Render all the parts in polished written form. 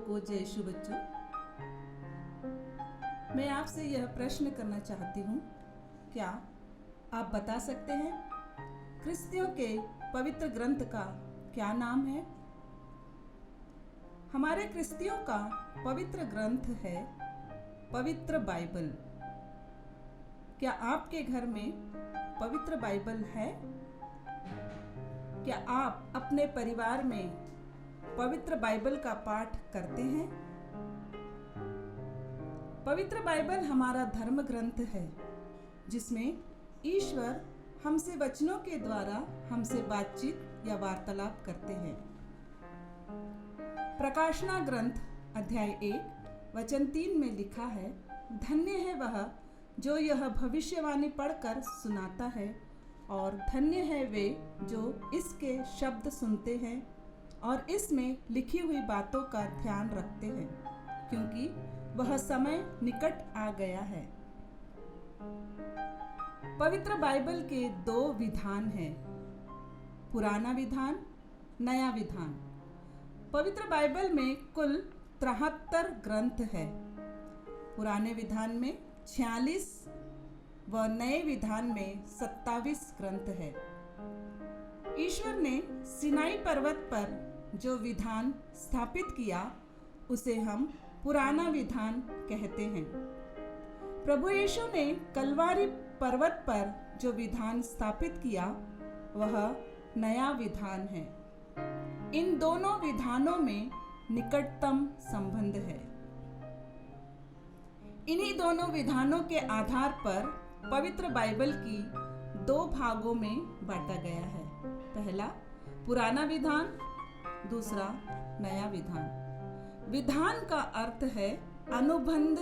को जय यीशु बच्चों। मैं आपसे यह प्रश्न करना चाहती हूँ, क्या आप बता सकते हैं क्रिस्तियों के पवित्र ग्रंथ का क्या नाम है? हमारे क्रिस्तियों का पवित्र ग्रंथ है पवित्र बाइबल। क्या आपके घर में पवित्र बाइबल है? क्या आप अपने परिवार में पवित्र बाइबल का पाठ करते हैं? पवित्र बाइबल हमारा धर्म ग्रंथ है, जिसमें ईश्वर हमसे वचनों के द्वारा हमसे बातचीत या वार्तालाप करते हैं। प्रकाशना ग्रंथ अध्याय 1 वचन 3 में लिखा है, धन्य है वह जो यह भविष्यवाणी पढ़कर सुनाता है, और धन्य है वे जो इसके शब्द सुनते हैं और इसमें लिखी हुई बातों का ध्यान रखते हैं, क्योंकि वह समय निकट आ गया है। पवित्र बाइबल के 2 विधान हैं, पुराना विधान, नया विधान। पवित्र बाइबल में कुल 73 ग्रंथ है। पुराने विधान में 46 व नए विधान में 27 ग्रंथ है। ईश्वर ने सिनाई पर्वत पर जो विधान स्थापित किया उसे हम पुराना विधान कहते हैं। प्रभु यीशु ने कलवारी पर्वत पर जो विधान स्थापित किया वह नया विधान है। इन दोनों विधानों में निकटतम संबंध है। इन्हीं दोनों विधानों के आधार पर पवित्र बाइबल की 2 भागों में बांटा गया है। पहला पुराना विधान, दूसरा नया विधान। विधान का अर्थ है अनुबंध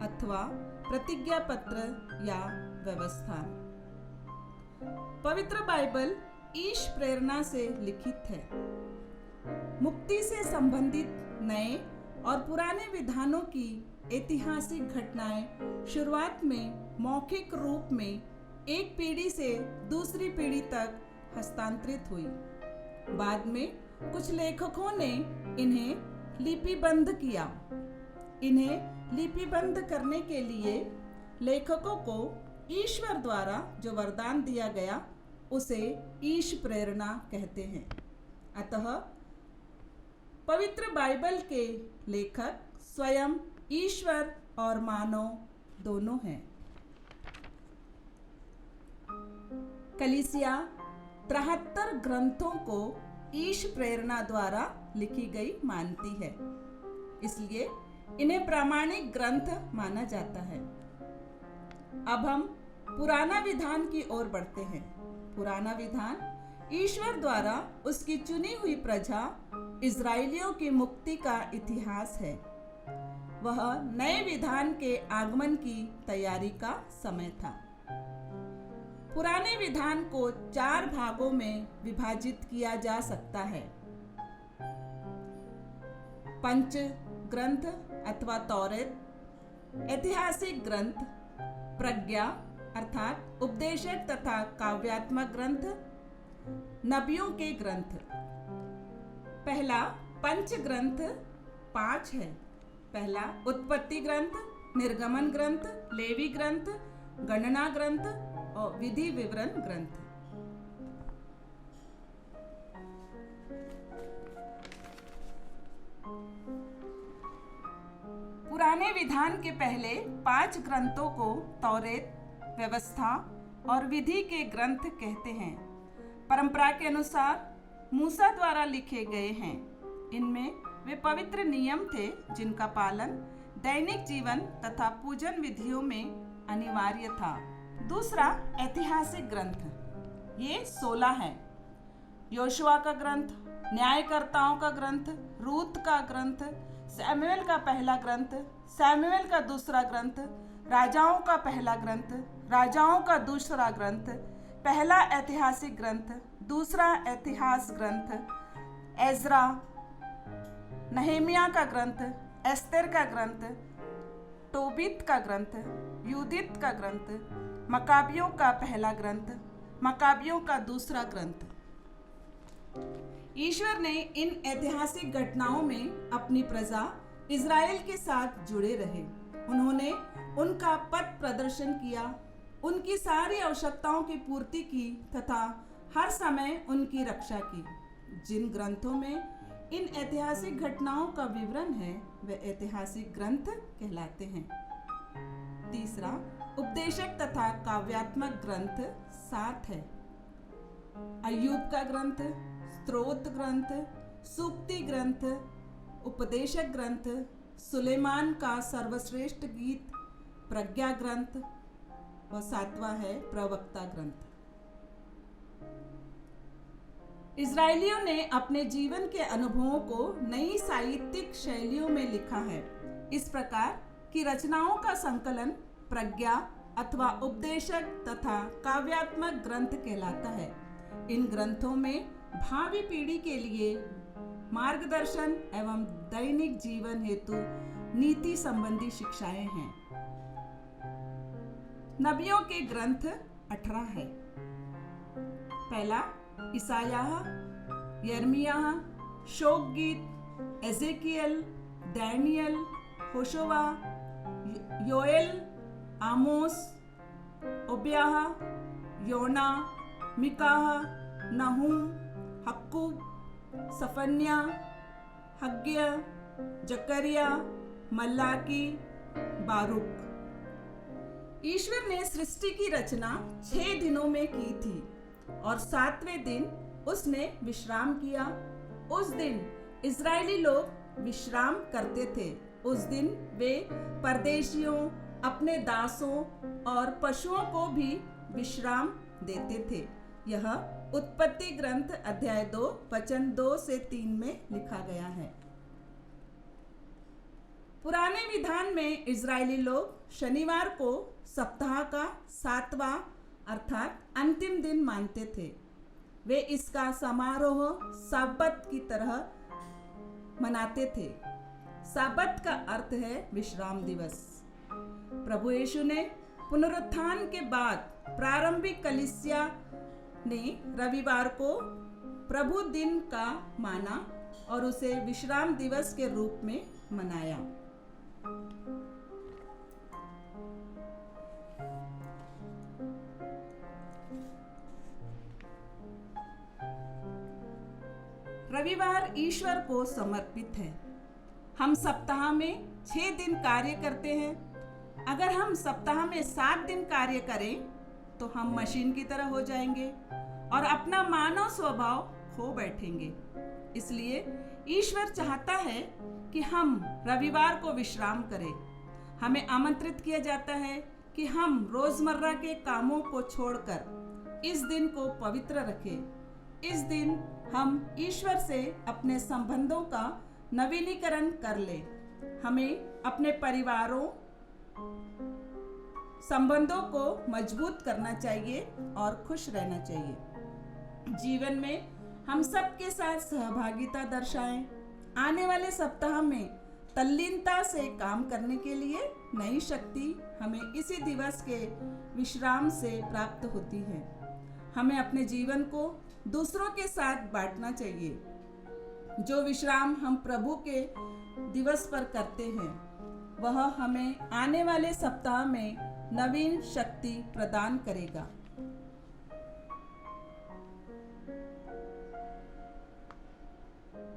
अथवा प्रतिज्ञा पत्र या व्यवस्था। पवित्र बाइबल ईश प्रेरणा से लिखित है। मुक्ति से संबंधित नए और पुराने विधानों की ऐतिहासिक घटनाएं शुरुआत में मौखिक रूप में एक पीढ़ी से दूसरी पीढ़ी तक हस्तांतरित हुई। बाद में कुछ लेखकों ने इन्हें लिपिबद्ध किया। इन्हें लिपिबद्ध करने के लिए लेखकों को ईश्वर द्वारा जो वरदान दिया गया उसे ईश प्रेरणा कहते हैं। अतः पवित्र बाइबल के लेखक स्वयं ईश्वर और मानव दोनों हैं। कलीसिया 73 ग्रंथों को ईश प्रेरणा द्वारा लिखी गई मानती है, इसलिए इन्हें प्रामाणिक ग्रंथ माना जाता है। अब हम पुराना विधान की ओर बढ़ते हैं। पुराना विधान ईश्वर द्वारा उसकी चुनी हुई प्रजा इजरायलियों की मुक्ति का इतिहास है। वह नए विधान के आगमन की तैयारी का समय था। पुराने विधान को 4 भागों में विभाजित किया जा सकता है। पंच ग्रंथ अथवा तौरेत, ऐतिहासिक ग्रंथ, प्रज्ञा अर्थात उपदेशक तथा काव्यात्मक ग्रंथ, नबियों के ग्रंथ। पहला पंच ग्रंथ 5 है। पहला उत्पत्ति ग्रंथ, निर्गमन ग्रंथ, लेवी ग्रंथ, गणना ग्रंथ और विधि विवरण ग्रंथ। पुराने विधान के पहले 5 ग्रंथों को तौरेत, व्यवस्था और विधि के ग्रंथ कहते हैं। परंपरा के अनुसार मूसा द्वारा लिखे गए हैं। इनमें वे पवित्र नियम थे जिनका पालन दैनिक जीवन तथा पूजन विधियों में अनिवार्य था। दूसरा ऐतिहासिक ग्रंथ, ये 16 है। योशुआ का ग्रंथ, न्यायकर्ताओं का ग्रंथ, रूत का ग्रंथ, सैमुएल का पहला ग्रंथ, सैमुएल का दूसरा ग्रंथ, राजाओं का पहला ग्रंथ, राजाओं का दूसरा ग्रंथ, पहला ऐतिहासिक ग्रंथ, दूसरा ऐतिहास ग्रंथ, एजरा, नहेमिया का ग्रंथ, एस्तेर का ग्रंथ, तोबित का ग्रंथ, यूदित का ग्रंथ, मकाबियों का पहला ग्रंथ, मकाबियों का दूसरा ग्रंथ। ईश्वर ने इन ऐतिहासिक घटनाओं में अपनी प्रजा इज़राइल के साथ जुड़े रहे। उन्होंने उनका पथ प्रदर्शन किया, उनकी सारी आवश्यकताओं की पूर्ति की तथा हर समय उनकी रक्षा की। जिन ग्रंथों में इन ऐतिहासिक घटनाओं का विवरण है वे ऐतिहासिक ग्रंथ कहलाते हैं। तीसरा, उपदेशक तथा काव्यात्मक ग्रंथ 7 है। अय्यूब का ग्रंथ, स्तोत्र ग्रंथ, सूक्ति ग्रंथ, उपदेशक ग्रंथ, सुलेमान का सर्वश्रेष्ठ गीत, प्रज्ञा ग्रंथ और 7वां है प्रवक्ता ग्रंथ। इजरायलियों ने अपने जीवन के अनुभवों को नई साहित्यिक शैलियों में लिखा है। इस प्रकार की रचनाओं का संकलन प्रज्ञा अथवा उपदेशक तथा काव्यात्मक ग्रंथ कहलाता है। इन ग्रंथों में भावी पीढ़ी के लिए मार्गदर्शन एवं दैनिक जीवन हेतु नीति संबंधी शिक्षाएं हैं। नबियों के ग्रंथ 18 है। पहला इसायाह, यर्मियाह, शोक गीत, एजेकियल, दानियल, होशवा, योएल, आमोस, ओब्याह, योना, मिकाह, नहूम, हक्कूब, सफन्या, हग्गिया, जकरिया, मल्लाकी, बारूक। ईश्वर ने सृष्टि की रचना 6 दिनों में की थी और 7वें दिन उसने विश्राम किया। उस दिन इजरायली लोग विश्राम करते थे। उस दिन वे परदेशियों, अपने दासों और पशुओं को भी विश्राम देते थे। यह उत्पत्ति ग्रंथ अध्याय 2 वचन 2 से 3 में लिखा गया है। पुराने विधान में इजरायली लोग शनिवार को सप्ताह का 7वां अर्थात अंतिम दिन मानते थे। वे इसका समारोह साबत की तरह मनाते थे। साबत का अर्थ है विश्राम दिवस। प्रभु यीशु ने पुनरुत्थान के बाद प्रारंभिक कलीसिया ने रविवार को प्रभु दिन का माना और उसे विश्राम दिवस के रूप में मनाया। रविवार ईश्वर को समर्पित है। हम सप्ताह में 6 दिन कार्य करते हैं। अगर हम सप्ताह में 7 दिन कार्य करें तो हम मशीन की तरह हो जाएंगे और अपना मानव स्वभाव खो बैठेंगे। इसलिए ईश्वर चाहता है कि हम रविवार को विश्राम करें। हमें आमंत्रित किया जाता है कि हम रोजमर्रा के कामों को छोड़कर इस दिन को पवित्र रखें। इस दिन हम ईश्वर से अपने संबंधों का नवीनीकरण कर लें। हमें अपने परिवारों संबंधों को मजबूत करना चाहिए और खुश रहना चाहिए। जीवन में हम सबके साथ सहभागिता दर्शाएं। आने वाले सप्ताह में तल्लीनता से काम करने के लिए नई शक्ति हमें इसी दिवस के विश्राम से प्राप्त होती है। हमें अपने जीवन को दूसरों के साथ बांटना चाहिए। जो विश्राम हम प्रभु के दिवस पर करते हैं वह हमें आने वाले सप्ताह में नवीन शक्ति प्रदान करेगा।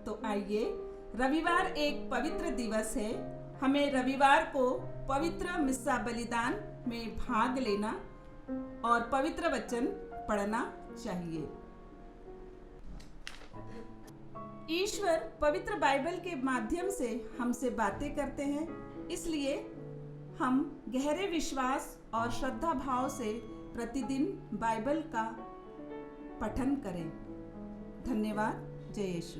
तो आइए, रविवार एक पवित्र दिवस है। हमें रविवार को पवित्र मिस्सा बलिदान में भाग लेना और पवित्र वचन पढ़ना चाहिए। ईश्वर पवित्र बाइबल के माध्यम से हमसे बातें करते हैं, इसलिए हम गहरे विश्वास और श्रद्धा भाव से प्रतिदिन बाइबल का पठन करें। धन्यवाद। जय यीशु।